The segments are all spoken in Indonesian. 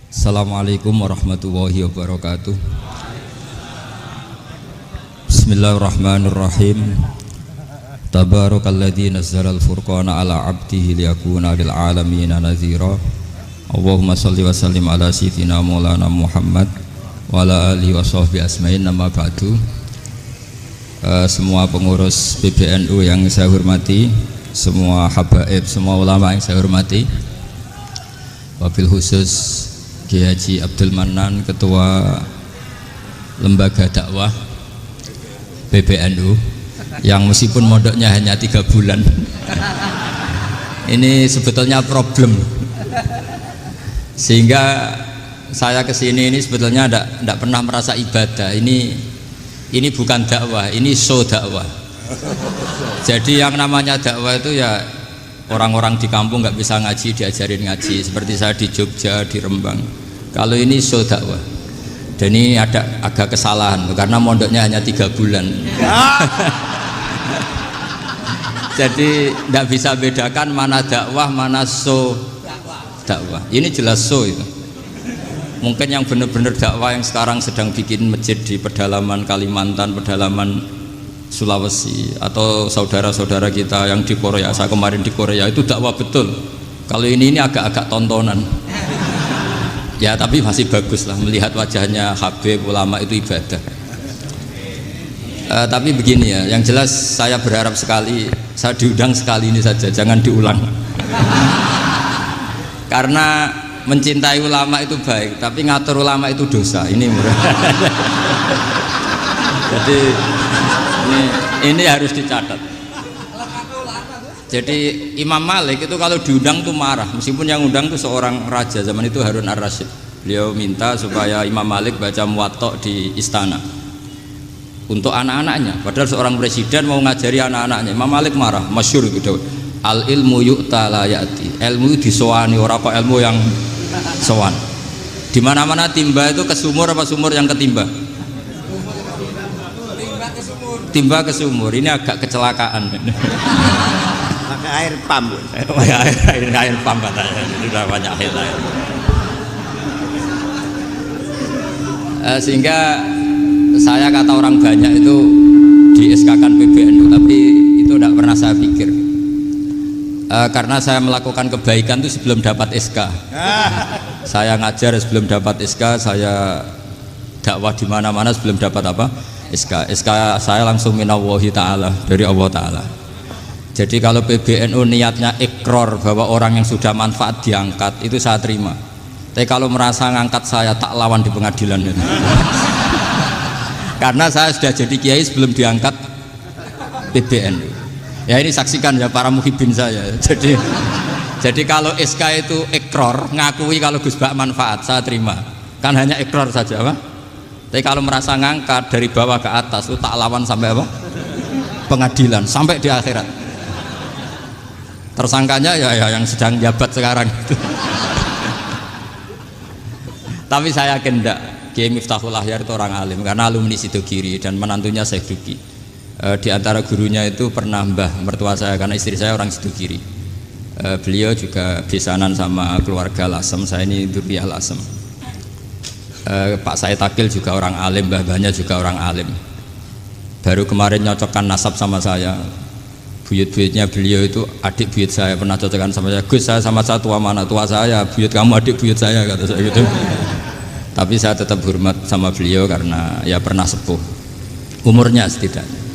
Assalamualaikum warahmatullahi wabarakatuh. Bismillahirrahmanirrahim. Tabarakalladzi nazzalal furqana ala 'abdihi liyakuna lil 'alamin nadhira. Allahumma shalli wa sallim ala sayyidina Maulana Muhammad wa ala alihi wa sahbihi asma'in. Nama ba'du. Semua pengurus PBNU yang saya hormati, semua habaib, semua ulama yang saya hormati, wabil khusus Kiai Haji Abdul Manan, Ketua Lembaga Dakwah PBNU, yang meskipun mondoknya hanya 3 bulan ini sebetulnya problem, sehingga saya kesini ini sebetulnya tidak pernah merasa ibadah. Ini bukan dakwah, ini show dakwah. Jadi yang namanya dakwah itu ya orang-orang di kampung nggak bisa ngaji, diajarin ngaji. Seperti saya di Jogja, di Rembang. Kalau ini show dakwah. Dan ini ada agak kesalahan karena mondoknya hanya 3 bulan. Jadi tidak bisa bedakan mana dakwah, mana show dakwah. Ini jelas show itu. Mungkin yang benar-benar dakwah yang sekarang sedang bikin masjid di pedalaman Kalimantan, pedalaman Sulawesi, atau saudara-saudara kita yang di Korea. Saya kemarin di Korea itu dakwah betul. Kalau ini agak-agak tontonan. Ya tapi masih bagus lah, melihat wajahnya habib ulama itu ibadah. Tapi begini ya, yang jelas saya berharap sekali, saya diundang sekali ini saja, jangan diulang. Karena mencintai ulama itu baik, tapi ngatur ulama itu dosa. Ini jadi ini harus dicatat. Jadi Imam Malik itu kalau diundang tuh marah, meskipun yang undang itu seorang raja zaman itu, Harun ar-Rasyid. Beliau minta supaya Imam Malik baca Muwatta di istana untuk anak-anaknya, padahal seorang presiden mau ngajari anak-anaknya. Imam Malik marah, masyhur gitu. Al ilmu yu'ta la ya'ti. Ilmu disowani, ora kok ilmu yang sowan. Di mana-mana timba itu ke sumur apa sumur yang ketimba? Timba ke sumur. Ini agak kecelakaan. Pakai air pam. Air pam katanya. Sudah banyak air. Sehingga saya kata orang banyak itu di SK-kan PBNU, tapi itu tidak pernah saya pikir. Karena saya melakukan kebaikan itu sebelum dapat SK. Saya ngajar sebelum dapat SK, saya dakwah di mana-mana sebelum dapat apa? SK. SK saya langsung minallahi ta'ala, dari Allah ta'ala. Jadi kalau PBNU niatnya ikrar bahwa orang yang sudah manfaat diangkat, itu saya terima. Tapi kalau merasa ngangkat saya, tak lawan di pengadilan. Karena saya sudah jadi kiai sebelum diangkat PBNU. Ya ini saksikan ya para muhibin saya. Jadi kalau SK itu ikrar, ngakui kalau Gus Bak manfaat, saya terima. Kan hanya ikrar saja, apa? Tapi kalau merasa ngangkat dari bawah ke atas, itu tak lawan sampai apa? Pengadilan, sampai di akhirat. Tersangkanya ya yang sedang jabat sekarang itu. Tapi saya yakin enggak, Kiai Miftahul Ahyar itu orang alim karena alumni Sidogiri dan menantunya Syekh Duki. Di antara gurunya itu pernah mbah mertua saya, karena istri saya orang Sidogiri. Beliau juga besanan sama keluarga Lasem, saya ini Dzurriyyah Lasem. Pak Said Akil juga orang alim, mbah-mbahnya juga orang alim. Baru kemarin nyocokkan nasab sama saya. Buyut-buyutnya beliau itu adik buyut saya, pernah cocokkan sama saya. Gus, saya sama saya tua mana? Tua saya, buyut kamu adik buyut saya, kata saya gitu. Tapi saya tetap hormat sama beliau karena ya pernah sepuh umurnya setidaknya.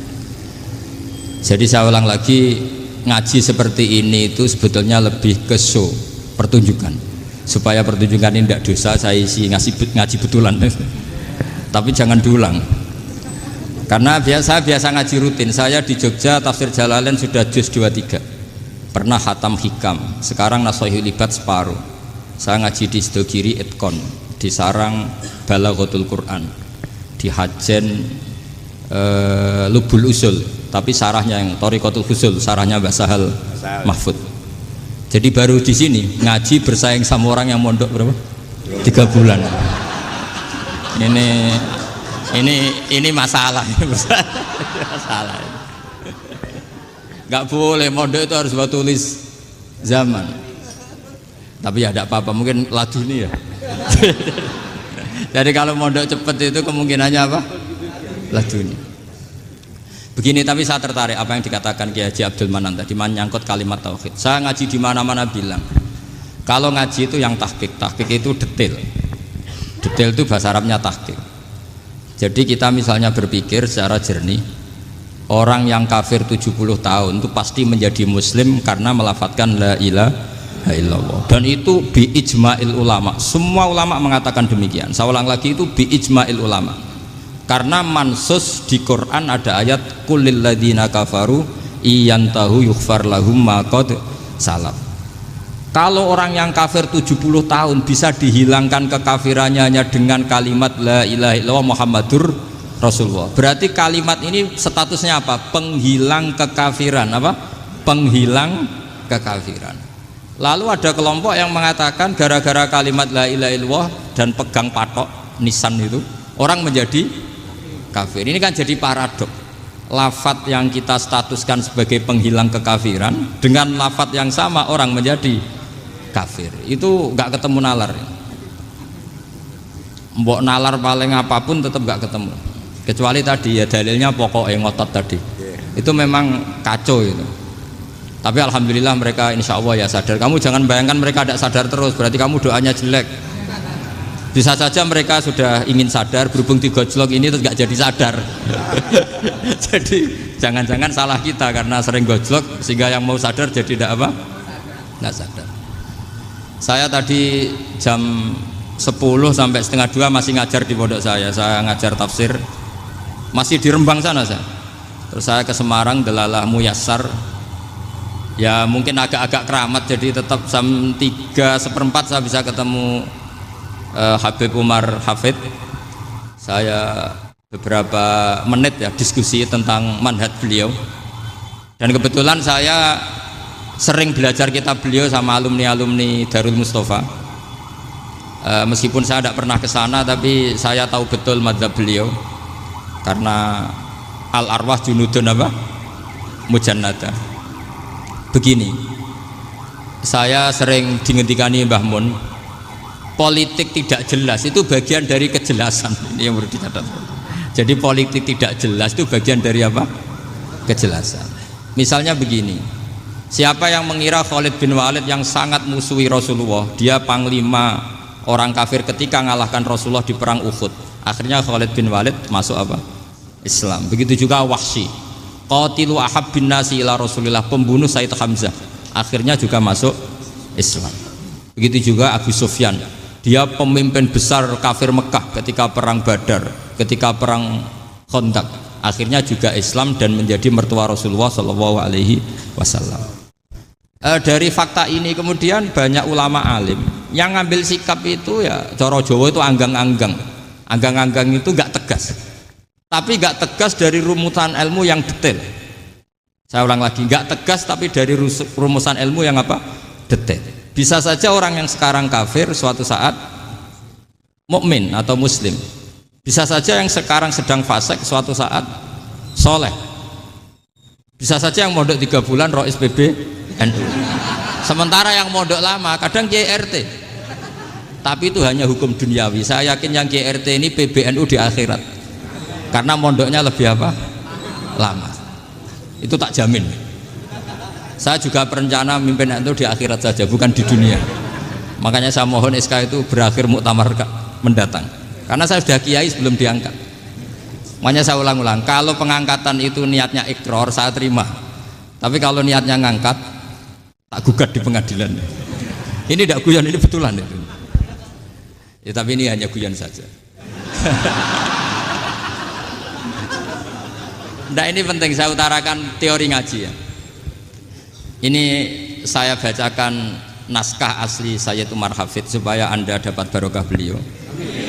Jadi saya ulang lagi, ngaji seperti ini itu sebetulnya lebih ke show, pertunjukan. Supaya pertunjukan ini tidak dosa, saya isi ngaji betulan. Tapi jangan diulang. Karena biasa ngaji rutin. Saya di Jogja tafsir Jalalain sudah juz 23. Pernah khatam hikam. Sekarang Nashahul Ibad separuh. Saya ngaji di Sidogiri Itkon, di Sarang Balaghatul Quran, di Hajen Lubul Usul, tapi sarahnya yang Thariqatul Usul, sarahnya Mbah Sahal Mahfud. Jadi baru di sini ngaji bersaing sama orang yang mondok berapa? 3 bulan. Ini masalah. Masalah. Gak boleh mondok itu harus buat tulis zaman. Tapi ya tidak apa-apa, mungkin laduni ya. Jadi kalau mondok cepet itu kemungkinannya apa? Lah dunia. Begini, tapi saya tertarik apa yang dikatakan Kiai Haji Abdul Manan tadi menyangkut kalimat tauhid. Saya ngaji di mana-mana bilang, kalau ngaji itu yang tahqiq itu detail. Detail itu bahasa Arabnya tahqiq. Jadi kita misalnya berpikir secara jernih, orang yang kafir 70 tahun itu pasti menjadi muslim karena melafadzkan la ilaha illallah. Dan itu bi ijma'il ulama. Semua ulama mengatakan demikian. Saya ulang lagi, itu bi ijma'il ulama. Karena mansus di Quran ada ayat kulil ladina kafaru iyantahu yughfar lahum ma qad salaf. Kalau orang yang kafir 70 tahun bisa dihilangkan kekafirannya hanya dengan kalimat la ilaha illallah Muhammadur Rasulullah. Berarti kalimat ini statusnya apa? Penghilang kekafiran, apa? Penghilang kekafiran. Lalu ada kelompok yang mengatakan gara-gara kalimat la ilaha illallah dan pegang patok nisan itu orang menjadi kafir. Ini kan jadi paradok. Lafat yang kita statuskan sebagai penghilang kekafiran dengan lafat yang sama orang menjadi kafir. Itu nggak ketemu nalar. Mbok nalar paling apapun tetap nggak ketemu. Kecuali tadi ya dalilnya pokok ngotot tadi. Itu memang kacau itu. Tapi alhamdulillah mereka insya Allah ya sadar. Kamu jangan bayangkan mereka tidak sadar terus, berarti kamu doanya jelek. Bisa saja mereka sudah ingin sadar, berhubung digojlok ini terus nggak jadi sadar. Jadi jangan-jangan salah kita karena sering gojlok sehingga yang mau sadar jadi tidak apa? Nggak sadar. Saya tadi jam 10 sampai setengah 2 masih ngajar di pondok saya. Saya ngajar tafsir masih di Rembang sana saya. Terus saya ke Semarang Delalah Muyassar. Ya mungkin agak-agak keramat, jadi tetap jam 3:15 saya bisa ketemu Habib Umar Hafid. Saya beberapa menit ya diskusi tentang manhaj beliau, dan kebetulan saya sering belajar kitab beliau sama alumni-alumni Darul Mustafa. Meskipun saya tidak pernah ke sana, tapi saya tahu betul mazhab beliau karena al arwah junudun apa? Mujannada. Begini, saya sering dingendikani Mbah Mun, politik tidak jelas itu bagian dari kejelasan. Ini yang perlu dicatat. Jadi politik tidak jelas itu bagian dari apa? Kejelasan. Misalnya begini, siapa yang mengira Khalid bin Walid yang sangat musuhi Rasulullah, dia panglima orang kafir ketika ngalahkan Rasulullah di perang Uhud, akhirnya Khalid bin Walid masuk apa? Islam. Begitu juga Wahsy, qatilu ahabbin nasi ila Rasulillah, pembunuh Said Hamzah, akhirnya juga masuk Islam. Begitu juga Abu Sufyan, dia pemimpin besar kafir Mekah ketika perang Badar, ketika perang Khandaq, akhirnya juga Islam dan menjadi mertua Rasulullah Shallallahu Alaihi Wasallam. Dari fakta ini kemudian banyak ulama alim yang ngambil sikap itu ya coro Jawa itu anggang-anggang. Anggang-anggang itu gak tegas, tapi gak tegas dari rumusan ilmu yang detail. Saya ulang lagi, gak tegas tapi dari rumusan ilmu yang apa? Detail. Bisa saja orang yang sekarang kafir suatu saat mukmin atau muslim. Bisa saja yang sekarang sedang fasik suatu saat soleh. Bisa saja yang mondok 3 bulan rois PB NU. Sementara yang mondok lama kadang KRT. Tapi itu hanya hukum duniawi. Saya yakin yang KRT ini PBNU di akhirat. Karena mondoknya lebih apa? Lama. Itu tak jamin. Saya juga berencana mimpin NU di akhirat saja, bukan di dunia. Makanya saya mohon SK itu berakhir muktamar mendatang. Karena saya sudah kiai sebelum diangkat. Makanya saya ulang-ulang, kalau pengangkatan itu niatnya ikrar, saya terima. Tapi kalau niatnya ngangkat, tak gugat di pengadilan. Ini tidak guyon, ini betulan itu. Ya, tapi ini hanya guyon saja. Nah, ini penting saya utarakan teori ngaji ya. Ini saya bacakan naskah asli Sayyid Umar Hafid supaya Anda dapat barokah beliau.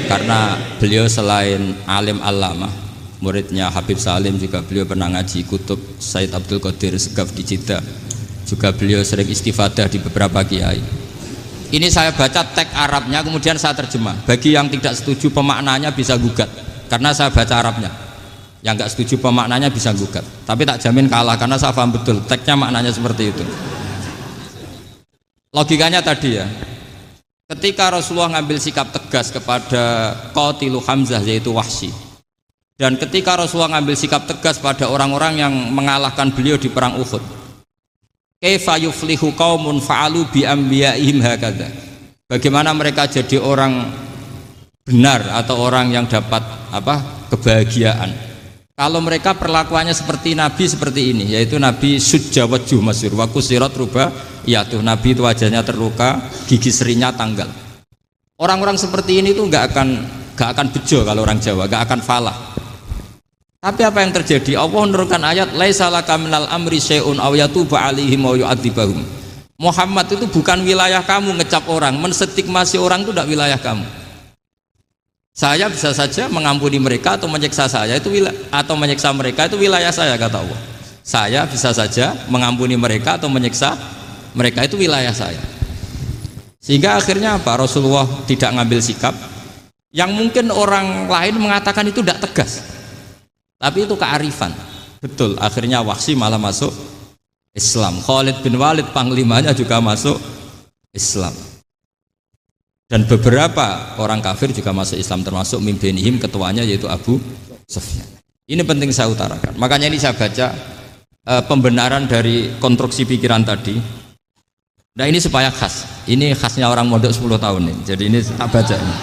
Karena beliau selain alim allamah, muridnya Habib Salim, juga beliau pernah ngaji kutub Sayyid Abdul Qadir Segaf di Jeddah. Juga beliau sering istifadah di beberapa kiai. Ini saya baca teks Arabnya kemudian saya terjemah. Bagi yang tidak setuju pemaknanya bisa gugat, karena saya baca Arabnya. Yang nggak setuju pemaknanya bisa gugat, tapi tak jamin kalah karena saya paham betul teksnya maknanya seperti itu. Logikanya tadi ya, ketika Rasulullah ngambil sikap tegas kepada Qatilu Hamzah yaitu Wahsy, dan ketika Rasulullah ngambil sikap tegas pada orang-orang yang mengalahkan beliau di perang Uhud, kaifa yuflihu qaumun fa'alu bi anbiya'ihim hakadha, bagaimana mereka jadi orang benar atau orang yang dapat kebahagiaan kalau mereka perlakuannya seperti Nabi seperti ini, yaitu Nabi sujja wajhuh masyhur wa kusirat ruba, yaitu Nabi itu wajahnya terluka, gigi serinya tanggal. Orang-orang seperti ini tuh nggak akan bejo kalau orang Jawa, nggak akan falah. Tapi apa yang terjadi? Allah menurunkan ayat laisa laka minal amri syai'un aw yatuba 'alaihim aw yu'adzibahum. Muhammad itu bukan wilayah kamu ngecap orang, menstigmasi orang itu tidak wilayah kamu. Saya bisa saja mengampuni mereka atau menyiksa saya itu atau menyiksa mereka itu wilayah saya, kata Allah. Saya bisa saja mengampuni mereka atau menyiksa mereka itu wilayah saya. Sehingga akhirnya apa? Rasulullah tidak ngambil sikap yang mungkin orang lain mengatakan itu tidak tegas, tapi itu kearifan. Betul, akhirnya Wahsy malah masuk Islam. Khalid bin Walid panglimanya juga masuk Islam. Dan beberapa orang kafir juga masuk Islam, termasuk mimbenihim, ketuanya yaitu Abu Sufyan. Ini penting saya utarakan. Makanya ini saya baca pembenaran dari konstruksi pikiran tadi. Nah ini supaya khas. Ini khasnya orang mondok 10 tahun ini. Jadi ini tak baca ini.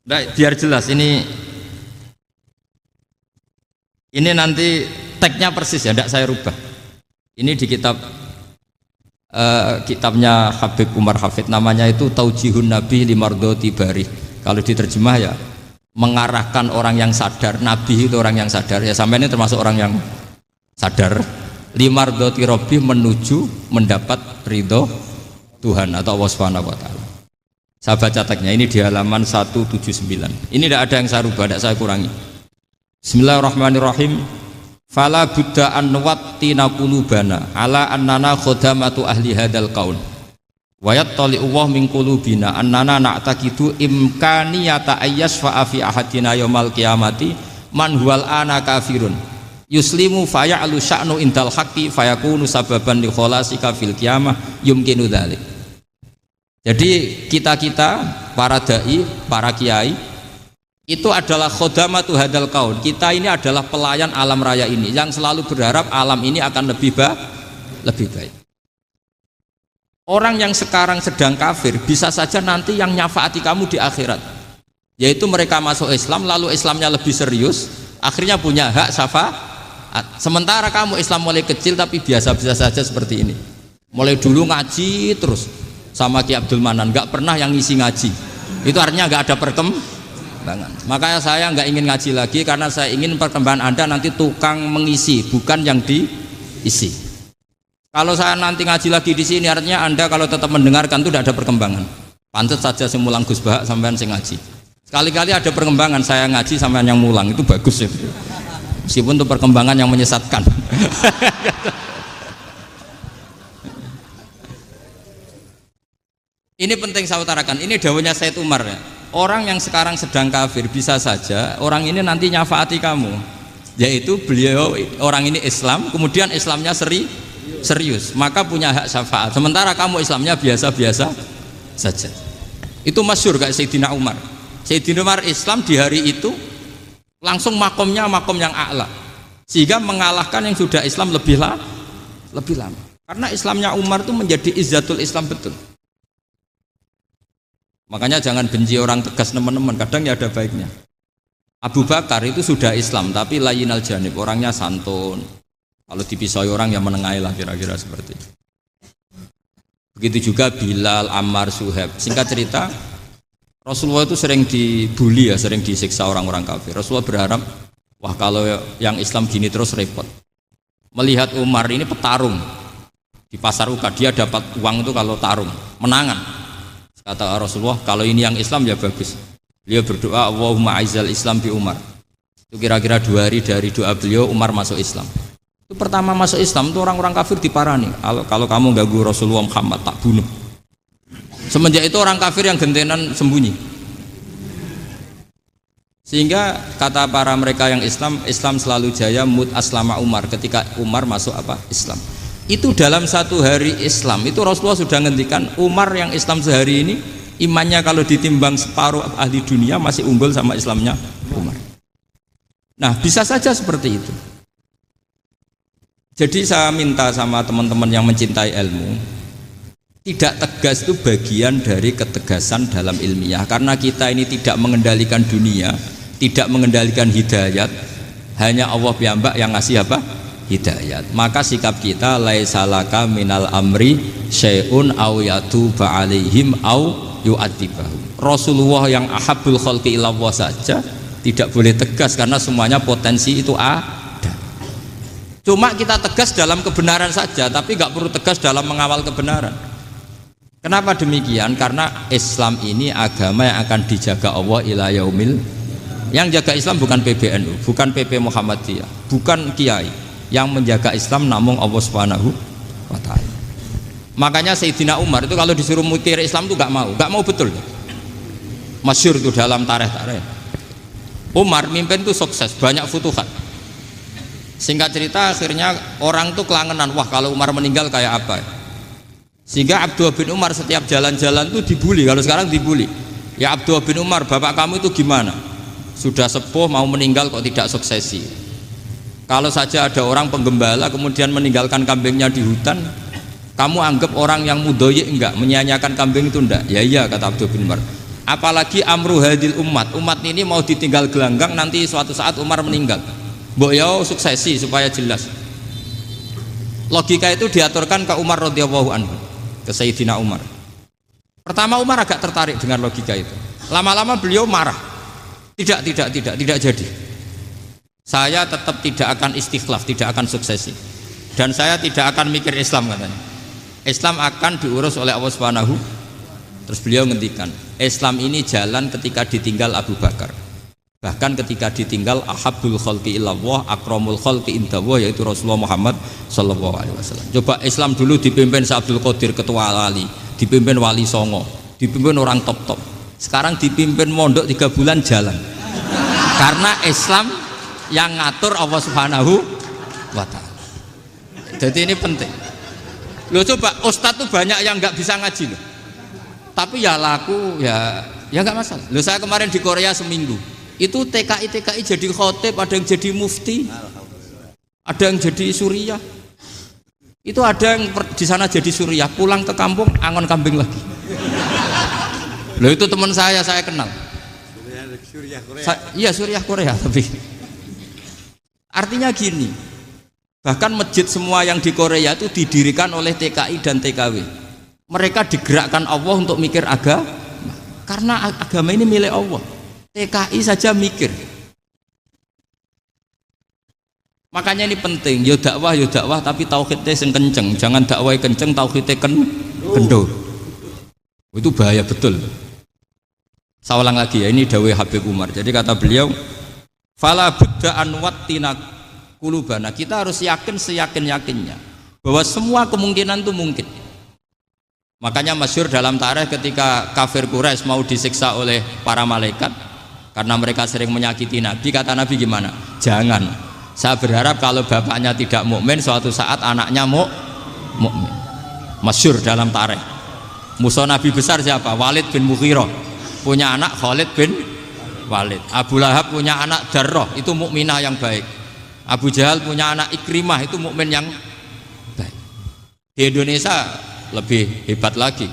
Nah, biar jelas ini nanti tagnya persis ya, tidak saya rubah. Ini di kitabnya Habib Umar Hafid, namanya itu Taujihun Nabi Limardoti Bari. Kalau diterjemah ya mengarahkan orang yang sadar. Nabi itu orang yang sadar ya, sampai ini termasuk orang yang sadar. Limardoti Robbi, menuju mendapat ridho Tuhan atau Allah Subhanahu wa Ta'ala. Saya baca tagnya ini di halaman 179. Ini tidak ada yang saya rubah, tidak saya kurangi. Bismillahirrahmanirrahim. Fala buddha an nuwattina qulubana ala annana khodamatu ahli hadal qaul wa yattali Allah min qulubina annana na'taqidu imkaniyata ayyasfa'a fi ahadina yaumal qiyamati man huwal ana kafirun yuslimu faya'lu sya'nu indal haqqi fayakunu sababan li kholasika fil qiyamah yumkinu dzalik. Jadi kita para dai, para kiai itu adalah khodamatu hadal kaun. Kita ini adalah pelayan alam raya ini yang selalu berharap alam ini akan lebih baik. Orang yang sekarang sedang kafir bisa saja nanti yang nyafaati kamu di akhirat, yaitu mereka masuk Islam lalu Islamnya lebih serius, akhirnya punya hak syafaat. Sementara kamu Islam mulai kecil tapi biasa-biasa saja seperti ini, mulai dulu ngaji terus sama Ki Abdul Manan, nggak pernah yang ngisi ngaji. Itu artinya nggak ada perkembangan. Makanya saya nggak ingin ngaji lagi, karena saya ingin perkembangan Anda nanti tukang mengisi, bukan yang diisi. Kalau saya nanti ngaji lagi di sini, artinya Anda kalau tetap mendengarkan itu tidak ada perkembangan. Pantes saja semulang Gus Bahak sampean sing ngaji. Sekali-kali ada perkembangan, saya ngaji sampean yang mulang, itu bagus ya. Meskipun itu perkembangan yang menyesatkan. Ini penting saya utarakan. Ini dawuhnya Said Umar ya. Orang yang sekarang sedang kafir bisa saja orang ini nanti nyafaati kamu, yaitu beliau orang ini Islam, kemudian Islamnya serius, maka punya hak syafaat. Sementara kamu Islamnya biasa-biasa saja. Itu masyhur kayak Sayyidina Umar. Sayyidina Umar Islam di hari itu langsung makomnya makom yang a'la, sehingga mengalahkan yang sudah Islam lebih lama. Karena Islamnya Umar itu menjadi izzatul Islam betul. Makanya jangan benci orang tegas teman-teman, kadang ya ada baiknya. Abu Bakar itu sudah Islam tapi layinal janib, orangnya santun. Kalau dipisoi orang yang menengahi lah, kira-kira seperti itu. Begitu juga Bilal, Ammar, Suhaib. Singkat cerita, Rasulullah itu sering dibully ya, sering disiksa orang-orang kafir. Rasulullah berharap, wah kalau yang Islam gini terus repot. Melihat Umar ini petarung di pasar Uka, dia dapat uang itu kalau tarung, menangan. Kata Rasulullah, kalau ini yang Islam ya bagus. Beliau berdoa, Allahumma aizal Islam bi Umar. Itu kira-kira 2 hari dari doa beliau, Umar masuk Islam. Itu pertama masuk Islam itu orang-orang kafir diparani. Kalau kamu ganggu Rasulullah Muhammad tak bunuh. Semenjak itu orang kafir yang gentenan sembunyi. Sehingga kata para mereka yang Islam, Islam selalu jaya mut aslama Umar, ketika Umar masuk Islam. Itu dalam satu hari Islam itu Rasulullah sudah ngendikan Umar yang Islam sehari ini imannya kalau ditimbang separuh ahli dunia masih unggul sama Islamnya Umar. Nah bisa saja seperti itu. Jadi saya minta sama teman-teman yang mencintai ilmu, tidak tegas itu bagian dari ketegasan dalam ilmiah, karena kita ini tidak mengendalikan dunia, tidak mengendalikan hidayat, hanya Allah piyambak yang ngasih apa? Hidayat. Maka sikap kita laisalaka minal amri syai'un aw yatuba alaihim aw yu'adzibahum. Rasulullah yang ahabbul khalqi ilallah saja tidak boleh tegas karena semuanya potensi itu ada. Cuma kita tegas dalam kebenaran saja, tapi nggak perlu tegas dalam mengawal kebenaran. Kenapa demikian? Karena Islam ini agama yang akan dijaga Allah ila yaumil. Yang jaga Islam bukan PBNU, bukan PP Muhammadiyah, bukan kiai. Yang menjaga Islam namun Allah Subhanahu wa ta'ala. Makanya Sayyidina Umar itu kalau disuruh mikir Islam itu gak mau betul. Masyhur itu dalam tarikh-tarikh. Umar mimpin itu sukses, banyak futuhat. Singkat cerita akhirnya orang itu kelangenan, wah kalau Umar meninggal kayak apa. Sehingga Abdullah bin Umar setiap jalan-jalan itu dibully, kalau sekarang dibully. Ya Abdullah bin Umar, bapak kamu itu gimana? Sudah sepuh mau meninggal kok tidak suksesi. Kalau saja ada orang penggembala kemudian meninggalkan kambingnya di hutan, kamu anggap orang yang mudoyik enggak, menyia-nyiakan kambing itu enggak? Ya iya, kata Abdul bin Umar. Apalagi amru hadil umat ini mau ditinggal gelanggang, nanti suatu saat Umar meninggal. Mbok ya suksesi supaya jelas. Logika itu diaturkan ke Umar radhiyallahu anhu, ke Sayyidina Umar. Pertama Umar agak tertarik dengan logika itu. Lama-lama beliau marah. Tidak jadi. Saya tetap tidak akan istikhlaf, tidak akan suksesi, dan saya tidak akan mikir Islam, katanya. Islam akan diurus oleh Allah Subhanahu. Terus beliau ngendikan, Islam ini jalan ketika ditinggal Abu Bakar, bahkan ketika ditinggal ahabbul khalqi ilallah akramul khalqi indallah, yaitu Rasulullah Muhammad sallallahu alaihi wasallam. Coba Islam dulu dipimpin Abdul Qadir ketua wali, dipimpin Wali Songo, dipimpin orang top. Sekarang dipimpin mondok 3 bulan jalan. Karena Islam yang ngatur Allah Subhanahu wa ta'ala. Jadi ini penting. Loh coba ustadz tuh banyak yang nggak bisa ngaji loh. Tapi ya laku ya nggak masalah. Loh saya kemarin di Korea seminggu. Itu TKI jadi khotib, ada yang jadi mufti, ada yang jadi suriah. Itu ada yang di sana jadi suriah, pulang ke kampung angon kambing lagi. Loh itu teman saya kenal. Iya suriah Korea tapi. Artinya gini, bahkan masjid semua yang di Korea itu didirikan oleh TKI dan TKW. Mereka digerakkan Allah untuk mikir agama, karena agama ini milik Allah. TKI saja mikir. Makanya ini penting, yo dakwah tapi tauhidnya sing kenceng, jangan dakwah kenceng tauhidnya kendor. Itu bahaya betul. Saya ulang lagi ya, ini dawuh Habib Umar. Jadi kata beliau, fala budda an wattina kulubana, kita harus yakin seyakin-yakinnya bahwa semua kemungkinan itu mungkin. Makanya masyhur dalam tarikh ketika kafir Quraisy mau disiksa oleh para malaikat karena mereka sering menyakiti Nabi, kata Nabi gimana? Jangan. Saya berharap kalau bapaknya tidak mukmin, suatu saat anaknya mukmin. Masyhur dalam tarikh. Musuh Nabi besar siapa? Walid bin Mughirah. Punya anak Khalid bin Walid. Abu Lahab punya anak Darrah, itu mukminah yang baik. Abu Jahal punya anak Ikrimah, itu mukmin yang baik. Di Indonesia lebih hebat lagi.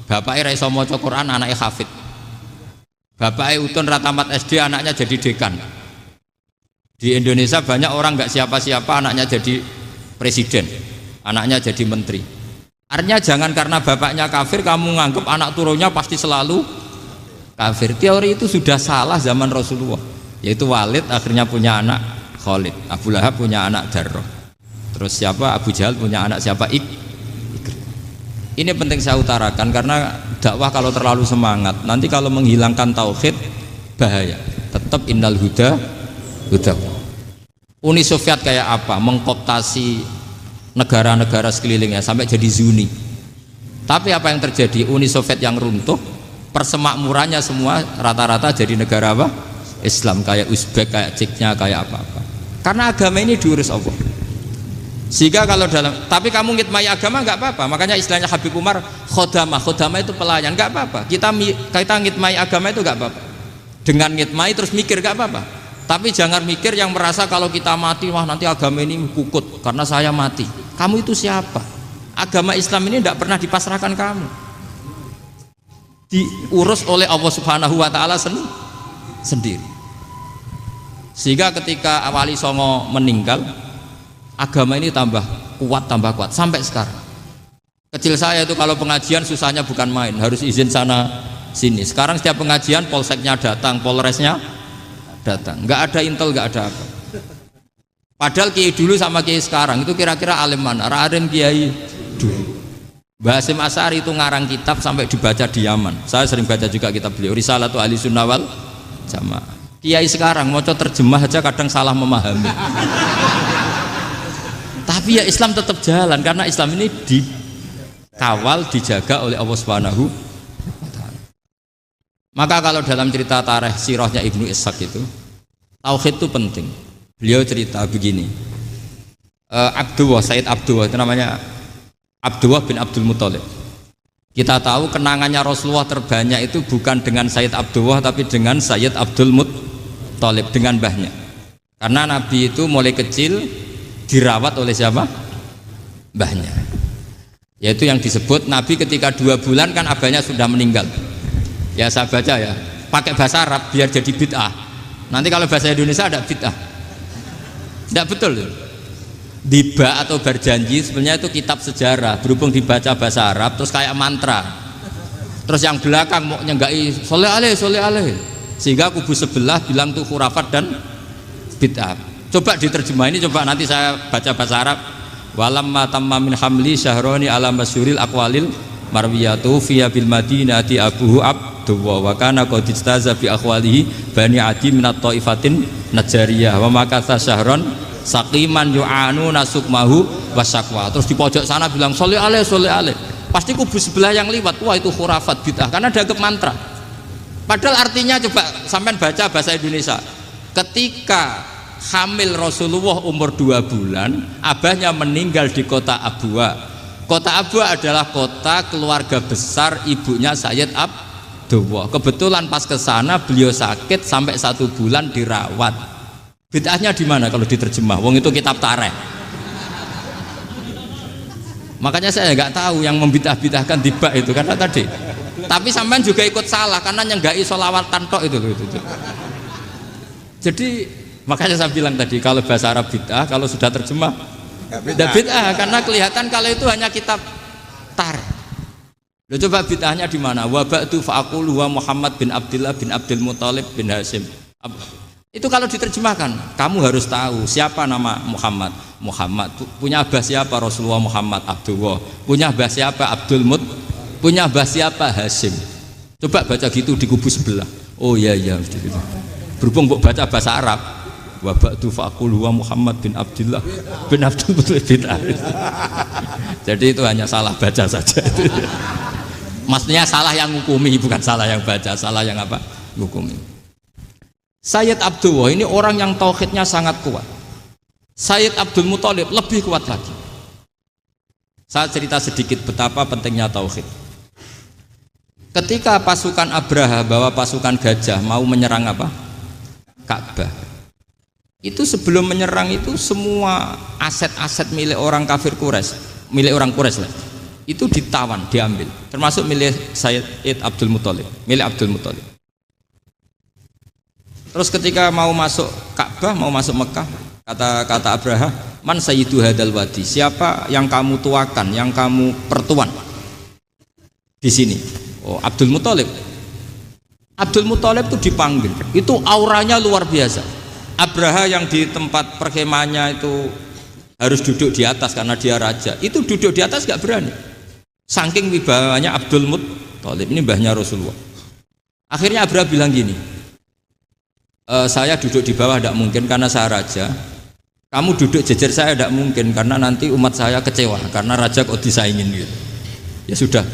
Bapaknya ra iso maca Quran, anaknya hafid. Bapaknya utun ra tamat SD, anaknya jadi dekan. Di Indonesia banyak orang nggak siapa-siapa, anaknya jadi presiden, anaknya jadi menteri. Artinya jangan karena bapaknya kafir kamu nganggep anak turunnya pasti selalu kafir. Teori itu sudah salah zaman Rasulullah. Yaitu Walid akhirnya punya anak Khalid, Abu Lahab punya anak Darrah. Terus siapa? Abu Jahal punya anak siapa? Ini penting saya utarakan karena dakwah kalau terlalu semangat, nanti kalau menghilangkan tauhid bahaya. Tetap innal huda. Uni Soviet kayak apa? Mengkooptasi negara-negara sekelilingnya sampai jadi Zuni. Tapi apa yang terjadi? Uni Soviet yang runtuh, persemakmurannya semua rata-rata jadi negara apa? Islam, kayak Uzbek, kayak Ceknya, kayak apa-apa. Karena agama ini diurus Allah. Sehingga kalau tapi kamu ngitmai agama nggak apa-apa. Makanya istilahnya Habib Umar khodamah itu pelayan, nggak apa-apa. Kita ngitmai agama itu nggak apa-apa. Dengan ngitmai terus mikir nggak apa-apa. Tapi jangan mikir yang merasa kalau kita mati, wah nanti agama ini kukut karena saya mati. Kamu itu siapa? Agama Islam ini tidak pernah dipasrahkan kamu. Diurus oleh Allah Subhanahu wa taala sendiri. Sehingga ketika Wali Songo meninggal, agama ini tambah kuat sampai sekarang. Kecil saya itu kalau pengajian susahnya bukan main, harus izin sana sini. Sekarang setiap pengajian polseknya datang, polresnya datang, nggak ada intel, nggak ada apa. Padahal kiai dulu sama kiai sekarang itu kira-kira alim mana? Alim kiai dulu. Mbah Hasyim Asy'ari itu ngarang kitab sampai dibaca di Yaman. Saya sering baca juga kitab beliau, Risalatu Ahli Sunnah wal Jamaah. Kiai sekarang mau terjemah aja kadang salah memahami. Tapi ya Islam tetap jalan karena Islam ini dikawal, dijaga oleh Allah Subhanahu wa taala. Maka kalau dalam cerita tarikh sirahnya Ibnu Ishaq itu, tauhid itu penting. Beliau cerita begini. Sayyid Abdullah itu namanya Abdullah bin Abdul Muthalib. Kita tahu kenangannya Rasulullah terbanyak itu bukan dengan Sayyid Abdullah tapi dengan Sayyid Abdul Muthalib, dengan mbahnya. Karena Nabi itu mulai kecil dirawat oleh siapa? Mbahnya. Yaitu yang disebut Nabi ketika 2 bulan kan abahnya sudah meninggal. Ya saya baca ya, pakai bahasa Arab biar jadi bid'ah. Nanti kalau bahasa Indonesia ada bid'ah. Tidak betul. Diba atau berjanji sebenarnya itu kitab sejarah, berhubung dibaca bahasa Arab terus kayak mantra. Terus yang belakang mau nyenggai soleh aleh, sehingga kubu sebelah bilang tuh khurafat dan bid'ah. Coba diterjemah ini, coba nanti saya baca bahasa Arab. Walamma tamma min hamli syahroni ala masyuril aqwalil marwiyatu fiya bil madinati abuhu abdullah wa kana qad istaza bi akhwalihi bani adi minat taifatin najariyah wa makatha syahron saqiman yu'anu nasukmahu wasyaqwa. Terus di pojok sana bilang sholli alaihi. Pasti kubu sebelah yang liwat, wah itu khurafat bid'ah karena dianggap mantra. Padahal artinya coba sampean baca bahasa Indonesia. Ketika hamil Rasulullah umur 2 bulan, abahnya meninggal di kota Abwa. Kota Abwa adalah kota keluarga besar ibunya Sayyid Abdullah. Kebetulan pas ke sana beliau sakit sampai 1 bulan dirawat. Bid'ahnya di mana kalau diterjemah? Wong itu kitab tarikh. Makanya saya nggak tahu yang membidah-bidahkan tiba itu karena tadi. Tapi sampean juga ikut salah karena nyenggai sholawat tantok itu. Jadi makanya saya bilang tadi kalau bahasa Arab bid'ah, kalau sudah terjemah tidak bid'ah karena kelihatan kalau itu hanya kitab tarikh. Loh, coba bid'ahnya di mana? Wa ba'du fa'aqulu wa Muhammad bin Abdullah bin Abdul Muthalib bin Hasyim. Itu kalau diterjemahkan, kamu harus tahu siapa nama Muhammad. Muhammad punya abah siapa? Rasulullah Muhammad Abdullah. Punya abah siapa? Abdul Mut. Punya abah siapa? Hasyim. Coba baca gitu di kubu sebelah. Oh iya gitu. Berhubung baca bahasa Arab. Wa ba'du fa'aqulu wa Muhammad bin Abdullah bin Abdul Muthalib bin Hasyim. Jadi itu hanya salah baca saja. Maksudnya salah yang hukumi, bukan salah yang baca, salah yang apa? Hukumi. Sayyid Abdullah ini orang yang tauhidnya sangat kuat. Sayyid Abdul Muthalib lebih kuat lagi. Saya cerita sedikit betapa pentingnya tauhid. Ketika pasukan Abraha bawa pasukan gajah mau menyerang apa? Ka'bah. Itu sebelum menyerang itu semua aset-aset milik orang kafir Quraisy, milik orang Quraisy lah. Itu ditawan, diambil. Termasuk milik Sayyid Abdul Muthalib, milik Abdul Muthalib. Terus ketika mau masuk Ka'bah, mau masuk Mekah, kata Abraha, man sayyidu hadal wadi, siapa yang kamu tuakan, yang kamu pertuan di sini? Oh, Abdul Muthalib. Abdul Muthalib itu dipanggil, itu auranya luar biasa. Abraha yang di tempat perkemahannya itu harus duduk di atas karena dia raja, itu duduk di atas gak berani. Saking wibawanya Abdul Muthalib, ini mbahnya Rasulullah. Akhirnya Abraha bilang gini, saya duduk di bawah tidak mungkin karena saya raja. Kamu duduk jejer saya tidak mungkin karena nanti umat saya kecewa karena raja kok disaingin gitu. Ya sudah,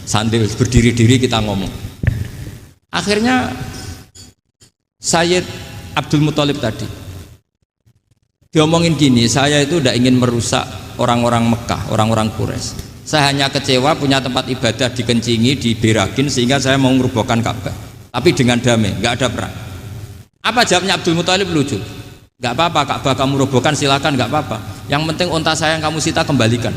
sambil berdiri-diri kita ngomong. Akhirnya Sayyid Abdul Muthalib tadi diomongin gini, saya itu tidak ingin merusak orang-orang Mekah, orang-orang Quraisy. Saya hanya kecewa punya tempat ibadah dikencingi, diberagin sehingga saya mau merubuhkan Ka'bah. Tapi dengan damai, nggak ada perang. Apa jawabnya Abdul Muthalib? Lucu. Nggak apa-apa, Ka'bah kamu robohkan silakan, nggak apa-apa. Yang penting unta saya yang kamu sita kembalikan.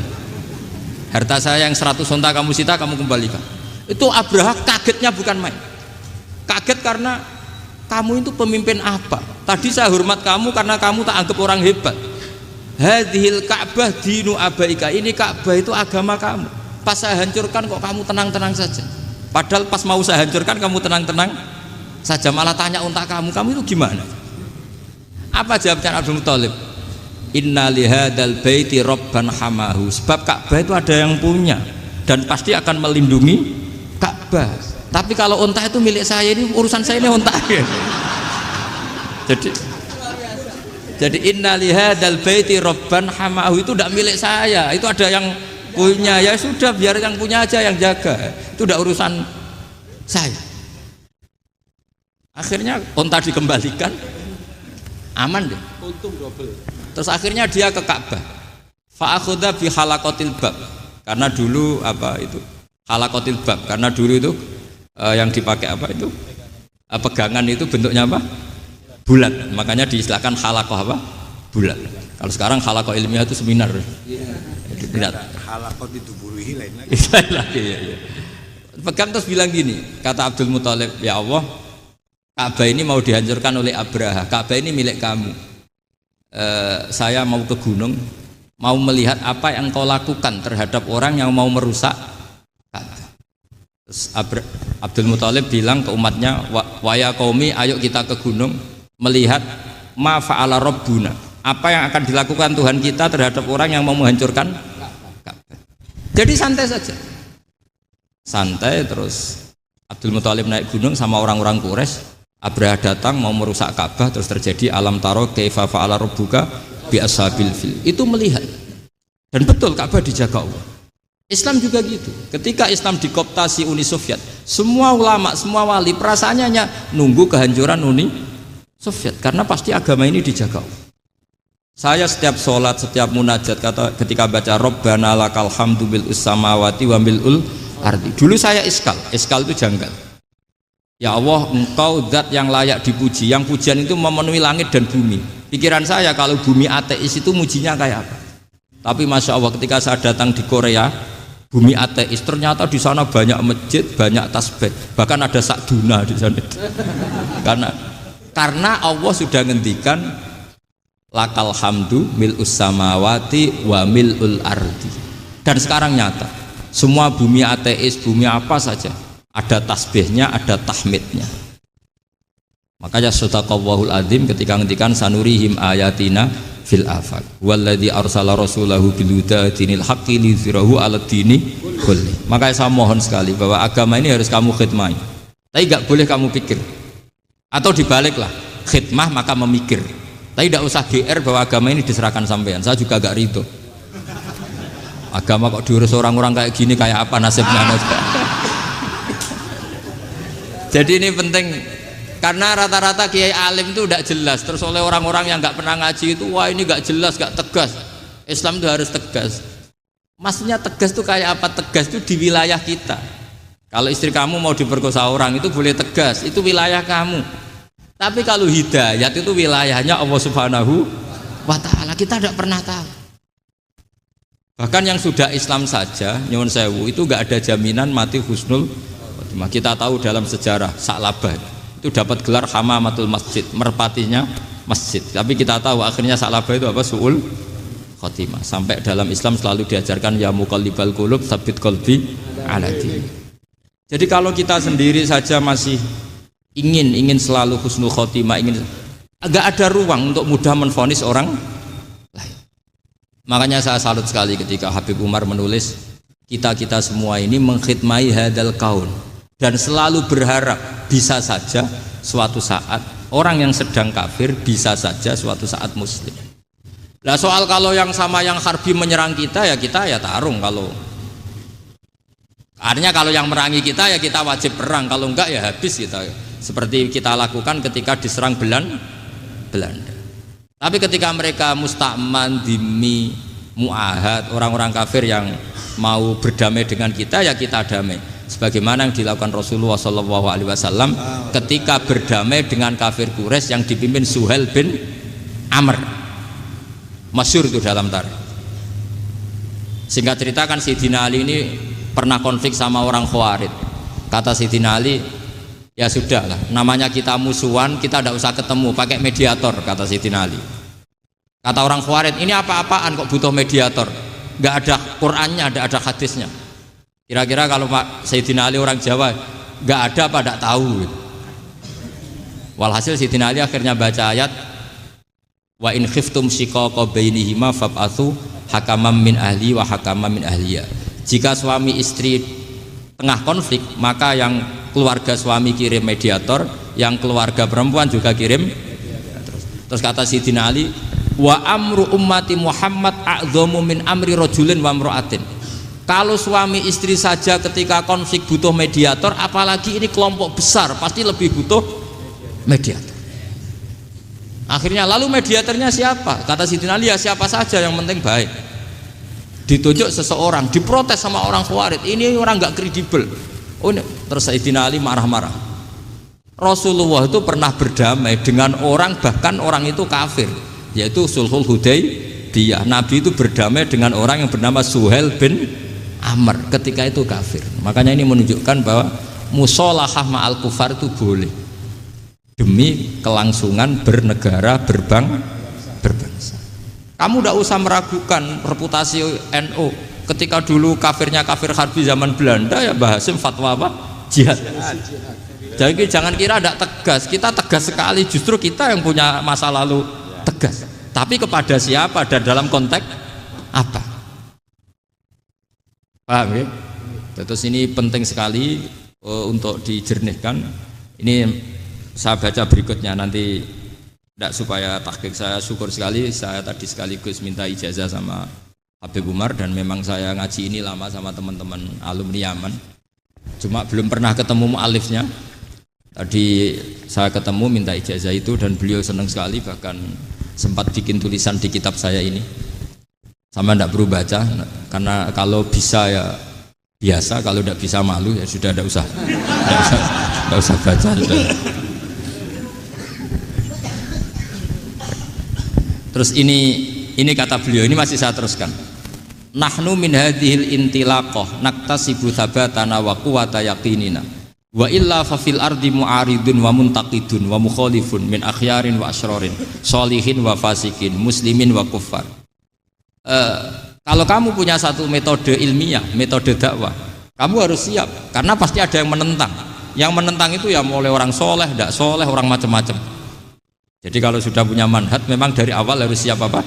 Harta saya yang 100 unta kamu sita kamu kembalikan. Itu Abraha kagetnya bukan main. Kaget karena kamu itu pemimpin apa? Tadi saya hormat kamu karena kamu tak anggap orang hebat. Hadhil Ka'bah dinu abaika, ini Ka'bah itu agama kamu. Pas saya hancurkan kok kamu tenang-tenang saja. Padahal pas mau saya hancurkan kamu tenang-tenang saja, malah tanya unta kamu itu gimana? Apa jawabnya Abdul Muthalib? Inna lihadal baiti robban hamahu. Sebab Ka'bah itu ada yang punya dan pasti akan melindungi Ka'bah. Tapi kalau unta itu milik saya, ini urusan saya, ini unta. Jadi inna lihadal baiti robban hamahu itu tidak milik saya, itu ada yang punya. Ya sudah, biar yang punya aja yang jaga, itu tidak urusan saya. Akhirnya unta dikembalikan, aman deh, untung double. Terus akhirnya dia ke Ka'bah, fa'akhudha bi halaqatil bab, karena dulu apa itu halaqatil bab, karena dulu itu yang dipakai apa itu pegangan itu bentuknya apa, bulat, makanya diistilahkan halaqah apa, bulat. Kalau sekarang halaqah ilmiah itu seminar. Tidak. Halaqah itu buruhi lain lagi. Ya. Pegang terus bilang gini, kata Abdul Muthalib, ya Allah, Ka'bah ini mau dihancurkan oleh Abraha, Ka'bah ini milik kamu. Saya mau ke gunung, mau melihat apa yang kau lakukan terhadap orang yang mau merusak Ka'bah. Terus Abdul Muthalib bilang ke umatnya, wa ya qaumi, ayo kita ke gunung melihat ma fa'ala rabbuna, apa yang akan dilakukan Tuhan kita terhadap orang yang mau menghancurkan Ka'bah. Jadi santai saja, santai. Terus Abdul Muthalib naik gunung sama orang-orang Quraisy. Abraha datang mau merusak Ka'bah, terus terjadi alam taro kaifa fa'ala rabbuka bi ashabil fil. Itu melihat, dan betul Ka'bah dijaga Allah. Islam juga gitu. Ketika Islam dikooptasi Uni Soviet, semua ulama, semua wali perasaannya hanya nunggu kehancuran Uni Soviet, karena pasti agama ini dijaga Allah. Saya setiap sholat, setiap munajat, ketika baca Rabbana lakal hamdu bil samawati wa mil'ul ardi. Dulu saya iskal itu janggal. Ya Allah, engkau zat yang layak dipuji, yang pujian itu memenuhi langit dan bumi. Pikiran saya kalau bumi ateis itu mujinya kayak apa? Tapi Masya Allah, ketika saya datang di Korea, bumi ateis, ternyata di sana banyak masjid, banyak tasbih, bahkan ada sakduna di sana. Karena Allah sudah ngendikan lakal hamdu mil'us samawati wa mil'ul ardi. Dan sekarang nyata, semua bumi ateis, bumi apa saja, ada tasbihnya, ada tahmidnya. Makanya sadaqallahul adzim ketika ngendikan sanurihim ayatina fil afaq walladzi arsala rasulahu bil huda dinil haqqi liyuzhirahu 'alad dini kulli. Makanya saya mohon sekali bahwa agama ini harus kamu khidmah. Tapi enggak boleh kamu pikir. Atau dibaliklah, khidmah maka memikir. Tapi tidak usah GR bahwa agama ini diserahkan sampean. Saya juga enggak ridho. Agama kok diurus orang-orang kayak gini, kayak apa nasibnya? Jadi ini penting, karena rata-rata kiai alim itu tidak jelas. Terus oleh orang-orang yang nggak pernah ngaji itu, wah ini nggak jelas, nggak tegas. Islam itu harus tegas. Maksudnya tegas itu kayak apa? Tegas itu di wilayah kita. Kalau istri kamu mau diperkosa orang itu boleh tegas, itu wilayah kamu. Tapi kalau hidayat itu wilayahnya Allah Subhanahu wa Ta'ala, kita tidak pernah tahu. Bahkan yang sudah Islam saja, nyuwun sewu, itu nggak ada jaminan mati husnul. Kita tahu dalam sejarah Sa'labah itu dapat gelar hamamatul masjid, merpatinya masjid. Tapi kita tahu akhirnya Sa'labah itu apa? Su'ul khotimah. Sampai dalam Islam selalu diajarkan ya muqallibal qulub tsabbit qalbi ala din. Jadi kalau kita sendiri saja masih ingin selalu husnul khotimah, agak ada ruang untuk mudah menvonis orang lain. Makanya saya salut sekali ketika Habib Umar menulis kita semua ini mengkhidmati hadal kaun, dan selalu berharap bisa saja suatu saat orang yang sedang kafir bisa saja suatu saat muslim. Nah soal kalau yang sama yang harbi menyerang kita ya tarung. Kalau artinya kalau yang merangi kita ya kita wajib perang, kalau enggak ya habis kita. Seperti kita lakukan ketika diserang Belanda. Tapi ketika mereka musta'man, dhimmi, mu'ahad, orang-orang kafir yang mau berdamai dengan kita, ya kita damai. Sebagaimana yang dilakukan Rasulullah SAW ketika berdamai dengan kafir Quraisy yang dipimpin Suhail bin Amr. Masyhur itu dalam tarikh. Singkat cerita kan Sayyidina Ali ini pernah konflik sama orang Khawarij. Kata Sayyidina Ali, ya sudahlah, namanya kita musuhan, kita tidak usah ketemu, pakai mediator, kata Sayyidina Ali. Kata orang Khawarij, ini apa-apaan kok butuh mediator? Nggak ada Qur'annya, nggak ada hadisnya. Kira-kira kalau Pak Sayyidina Ali orang Jawa, nggak ada apa tidak tahu. Walhasil Sayyidina Ali akhirnya baca ayat, wa in khiftum shiqaqa bainihima fab'atsu hakaman min ahli wa hakaman min ahliya. Jika suami istri tengah konflik, maka yang keluarga suami kirim mediator, yang keluarga perempuan juga kirim. Terus kata Sayyidina Ali, wa amru ummati Muhammad a'dhamu min amri rajulin wa imra'atin. Kalau suami istri saja ketika konflik butuh mediator, apalagi ini kelompok besar pasti lebih butuh mediator. Akhirnya lalu mediatornya siapa? Kata Sayyidina Ali, ya siapa saja yang penting baik. Ditunjuk seseorang, diprotes sama orang Khawarij, ini orang nggak kredibel. Oh, terus Sayyidina Ali marah-marah. Rasulullah itu pernah berdamai dengan orang, bahkan orang itu kafir, yaitu Sulhul Hudaybiyah. Nabi itu berdamai dengan orang yang bernama Suhail bin Amr ketika itu kafir. Makanya ini menunjukkan bahwa musolahah ma'al kufar itu boleh demi kelangsungan bernegara, berbangsa. Kamu tidak usah meragukan reputasi NU. Ketika dulu kafirnya kafir harbi zaman Belanda, ya Mbah Hasim fatwa apa? Jihad. Jadi jangan kira tidak tegas, kita tegas sekali. Justru kita yang punya masa lalu tegas. Tapi kepada siapa dan dalam konteks apa? Paham ya? Terus ini penting sekali untuk dijernihkan. Ini saya baca berikutnya nanti, tidak supaya tahqiq. Saya syukur sekali, saya tadi sekaligus minta ijazah sama Habib Umar, dan memang saya ngaji ini lama sama teman-teman alumni Yaman, cuma belum pernah ketemu mu'alifnya. Tadi saya ketemu minta ijazah itu, dan beliau senang sekali, bahkan sempat bikin tulisan di kitab saya ini. Sama tidak perlu baca, karena kalau bisa ya biasa, kalau tidak bisa malu ya sudah, tidak usah baca sudah. Terus ini kata beliau, ini masih saya teruskan. Nahnu min hadhil intilaqah naktasibu thabatana wa quwwata yaqinina wa illa fa fil ardi mu'aridun wa muntaqidun wa mukhalifun min akhyarin wa asyrarin sholihin wa fasikin muslimin wa kuffar. Kalau kamu punya satu metode ilmiah, metode dakwah, kamu harus siap, karena pasti ada yang menentang. Yang menentang itu ya mulai orang soleh, tidak soleh, orang macam-macam. Jadi kalau sudah punya manhaj, memang dari awal harus siap apa?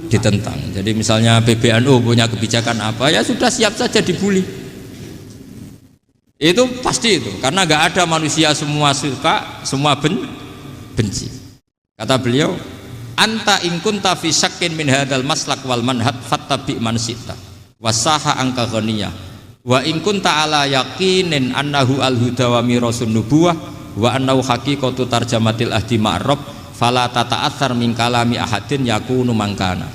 Ditentang. Jadi misalnya PBNU punya kebijakan apa, ya sudah siap saja dibully. Itu pasti itu, karena nggak ada manusia semua suka, semua benci. Kata beliau, anta in kunta fi syakkin min hadzal maslak wal manhaj fattabi man syi'ta wasaha angka ghaniyah wa in kunta ala yaqinin annahu al huda wa mirasun nubuwah wa annahu haqiqatu tarjamatil ahdi ma'rab fala tata'atsar min kalami ahadin yakunu mangkana.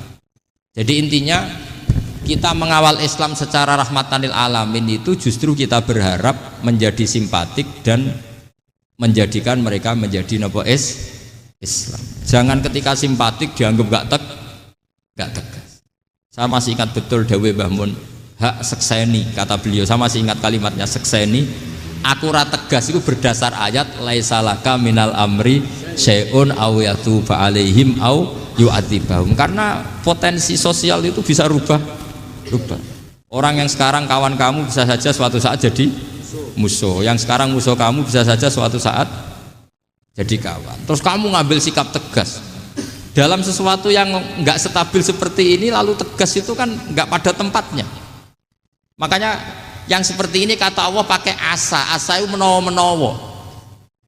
Jadi intinya kita mengawal Islam secara rahmatan lil alamin itu justru kita berharap menjadi simpatik dan menjadikan mereka menjadi napa Islam. Jangan ketika simpatik dianggap gak tegas. Saya masih ingat betul dawe Mbah Mun, hak sekseni, kata beliau. Saya masih ingat kalimatnya, sekseni. Aku ra tegas itu berdasar ayat laisalaka minal amri syai'un aw yatuba alaihim aw yu'adzibahum. Karena potensi sosial itu bisa rubah. Orang yang sekarang kawan kamu bisa saja suatu saat jadi musuh. Yang sekarang musuh kamu bisa saja suatu saat jadi kawan. Terus kamu ngambil sikap tegas dalam sesuatu yang nggak stabil seperti ini, lalu tegas itu kan nggak pada tempatnya. Makanya yang seperti ini kata Allah pakai asa itu menawa.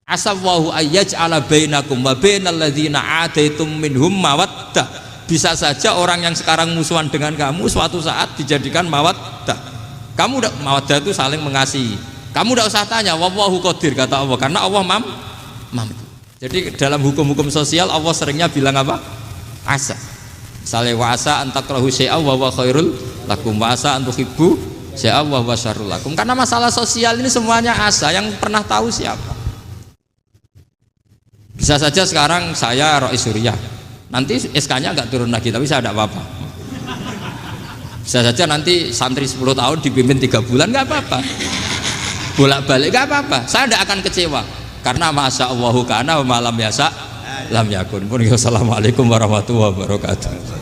Asa wahu ayyaj'ala bainakum wa bainal ladzina ataitum minhum mawaddah. Bisa saja orang yang sekarang musuhan dengan kamu suatu saat dijadikan mawaddah. Kamu udah mawaddah itu saling mengasihi. Kamu udah usah tanya, wallahu qadir, kata Allah, karena Allah mampu. Jadi dalam hukum-hukum sosial Allah seringnya bilang apa? asa. Misalnya wa asa antakrahu syai'a wa huwa khairul lakum, wa asa antuhibbu syai'a wa huwa syarrul lakum. Karena masalah sosial ini semuanya asa, yang pernah tahu siapa? Bisa saja sekarang saya Rois Suriah, nanti SK-nya nggak turun lagi, tapi saya tidak apa-apa. Bisa saja nanti santri 10 tahun dipimpin 3 bulan, nggak apa-apa. Bolak-balik nggak apa-apa, saya tidak akan kecewa. Karena masya Allahu kana wa malam yasa lam yakun. Assalamualaikum warahmatullahi wabarakatuh.